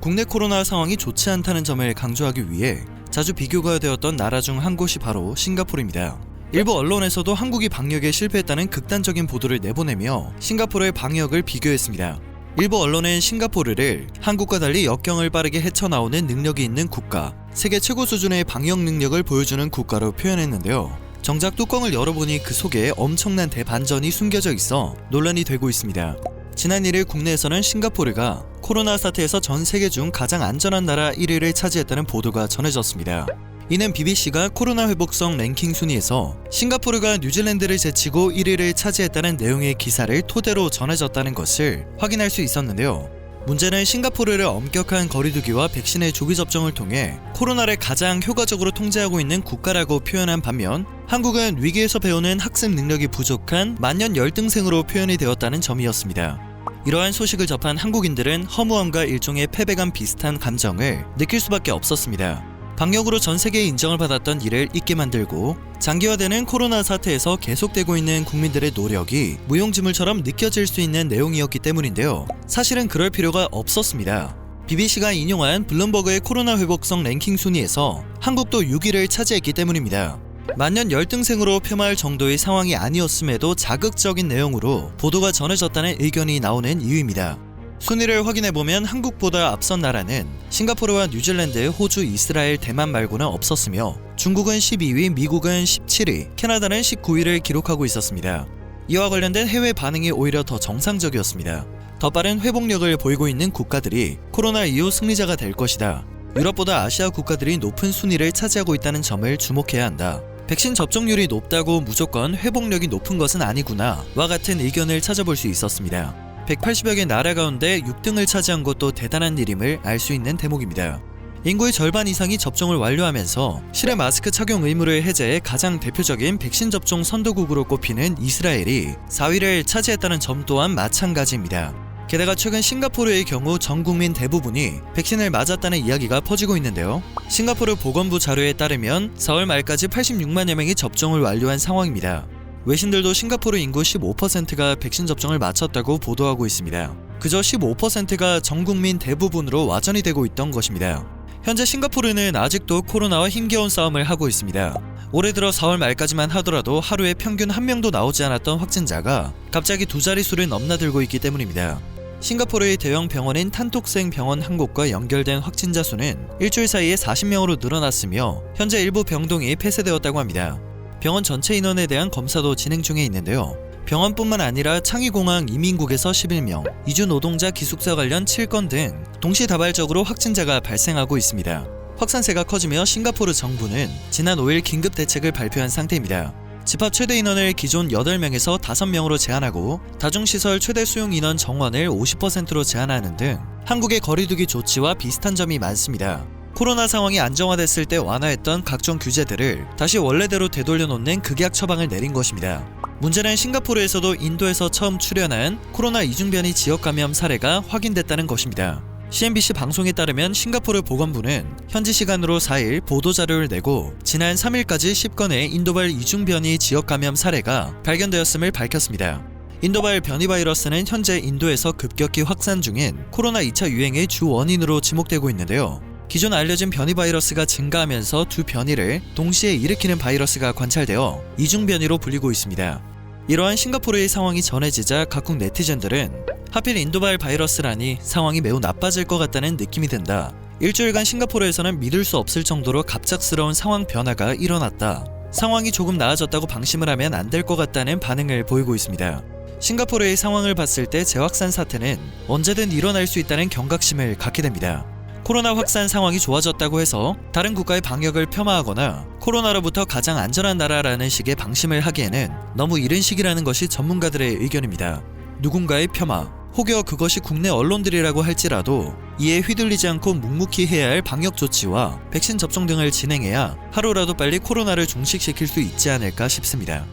국내 코로나 상황이 좋지 않다는 점을 강조하기 위해 자주 비교가 되었던 나라 중 한 곳이 바로 싱가포르입니다. 일부 언론에서도 한국이 방역에 실패했다는 극단적인 보도를 내보내며 싱가포르의 방역을 비교했습니다. 일부 언론은 싱가포르를 한국과 달리 역경을 빠르게 헤쳐나오는 능력이 있는 국가, 세계 최고 수준의 방역 능력을 보여주는 국가로 표현했는데요. 정작 뚜껑을 열어보니 그 속에 엄청난 대반전이 숨겨져 있어 논란이 되고 있습니다. 지난 1일 국내에서는 싱가포르가 코로나 사태에서 전 세계 중 가장 안전한 나라 1위를 차지했다는 보도가 전해졌습니다. 이는 BBC가 코로나 회복성 랭킹 순위에서 싱가포르가 뉴질랜드를 제치고 1위를 차지했다는 내용의 기사를 토대로 전해졌다는 것을 확인할 수 있었는데요. 문제는 싱가포르를 엄격한 거리두기와 백신의 조기 접종을 통해 코로나를 가장 효과적으로 통제하고 있는 국가라고 표현한 반면 한국은 위기에서 배우는 학습 능력이 부족한 만년 열등생으로 표현이 되었다는 점이었습니다. 이러한 소식을 접한 한국인들은 허무함과 일종의 패배감 비슷한 감정을 느낄 수밖에 없었습니다. 방역으로 전 세계의 인정을 받았던 이를 잊게 만들고 장기화되는 코로나 사태에서 계속되고 있는 국민들의 노력이 무용지물처럼 느껴질 수 있는 내용이었기 때문인데요. 사실은 그럴 필요가 없었습니다. BBC가 인용한 블룸버그의 코로나 회복성 랭킹 순위에서 한국도 6위를 차지했기 때문입니다. 만년 열등생으로 폄하할 정도의 상황이 아니었음에도 자극적인 내용으로 보도가 전해졌다는 의견이 나오는 이유입니다. 순위를 확인해보면 한국보다 앞선 나라는 싱가포르와 뉴질랜드, 호주, 이스라엘, 대만 말고는 없었으며 중국은 12위, 미국은 17위, 캐나다는 19위를 기록하고 있었습니다. 이와 관련된 해외 반응이 오히려 더 정상적이었습니다. 더 빠른 회복력을 보이고 있는 국가들이 코로나 이후 승리자가 될 것이다. 유럽보다 아시아 국가들이 높은 순위를 차지하고 있다는 점을 주목해야 한다. 백신 접종률이 높다고 무조건 회복력이 높은 것은 아니구나 와 같은 의견을 찾아볼 수 있었습니다. 180여 개 나라 가운데 6등을 차지한 것도 대단한 일임을 알 수 있는 대목입니다. 인구의 절반 이상이 접종을 완료하면서 실외 마스크 착용 의무를 해제해 가장 대표적인 백신 접종 선도국으로 꼽히는 이스라엘이 4위를 차지했다는 점 또한 마찬가지입니다. 게다가 최근 싱가포르의 경우 전 국민 대부분이 백신을 맞았다는 이야기가 퍼지고 있는데요. 싱가포르 보건부 자료에 따르면 4월 말까지 86만여 명이 접종을 완료한 상황입니다. 외신들도 싱가포르 인구 15%가 백신 접종을 마쳤다고 보도하고 있습니다. 그저 15%가 전 국민 대부분으로 와전이 되고 있던 것입니다. 현재 싱가포르는 아직도 코로나와 힘겨운 싸움을 하고 있습니다. 올해 들어 4월 말까지만 하더라도 하루에 평균 1명도 나오지 않았던 확진자가 갑자기 두 자릿수를 넘나들고 있기 때문입니다. 싱가포르의 대형 병원인 탄톡생 병원 한 곳과 연결된 확진자 수는 일주일 사이에 40명으로 늘어났으며 현재 일부 병동이 폐쇄되었다고 합니다. 병원 전체 인원에 대한 검사도 진행 중에 있는데요. 병원뿐만 아니라 창의공항 이민국에서 11명, 이주 노동자 기숙사 관련 7건 등 동시다발적으로 확진자가 발생하고 있습니다. 확산세가 커지며 싱가포르 정부는 지난 5일 긴급 대책을 발표한 상태입니다. 집합 최대 인원을 기존 8명에서 5명으로 제한하고 다중시설 최대 수용 인원 정원을 50%로 제한하는 등 한국의 거리두기 조치와 비슷한 점이 많습니다. 코로나 상황이 안정화됐을 때 완화했던 각종 규제들을 다시 원래대로 되돌려놓는 극약 처방을 내린 것입니다. 문제는 싱가포르에서도 인도에서 처음 출현한 코로나 이중변이 지역 감염 사례가 확인됐다는 것입니다. CNBC 방송에 따르면 싱가포르 보건부는 현지 시간으로 4일 보도자료를 내고 지난 3일까지 10건의 인도발 이중변이 지역 감염 사례가 발견되었음을 밝혔습니다. 인도발 변이 바이러스는 현재 인도에서 급격히 확산 중인 코로나 2차 유행의 주 원인으로 지목되고 있는데요. 기존 알려진 변이 바이러스가 증가하면서 두 변이를 동시에 일으키는 바이러스가 관찰되어 이중변이로 불리고 있습니다. 이러한 싱가포르의 상황이 전해지자 각국 네티즌들은 하필 인도발 바이러스라니 상황이 매우 나빠질 것 같다는 느낌이 든다. 일주일간 싱가포르에서는 믿을 수 없을 정도로 갑작스러운 상황 변화가 일어났다. 상황이 조금 나아졌다고 방심을 하면 안 될 것 같다는 반응을 보이고 있습니다. 싱가포르의 상황을 봤을 때 재확산 사태는 언제든 일어날 수 있다는 경각심을 갖게 됩니다. 코로나 확산 상황이 좋아졌다고 해서 다른 국가의 방역을 폄하하거나 코로나로부터 가장 안전한 나라라는 식의 방심을 하기에는 너무 이른 시기라는 것이 전문가들의 의견입니다. 누군가의 폄하, 혹여 그것이 국내 언론들이라고 할지라도 이에 휘둘리지 않고 묵묵히 해야 할 방역 조치와 백신 접종 등을 진행해야 하루라도 빨리 코로나를 종식시킬 수 있지 않을까 싶습니다.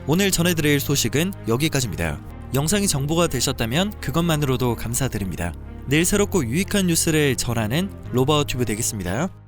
오늘 전해드릴 소식은 여기까지입니다. 영상이 정보가 되셨다면 그것만으로도 감사드립니다. 내일 새롭고 유익한 뉴스를 전하는 로바오튜브 되겠습니다.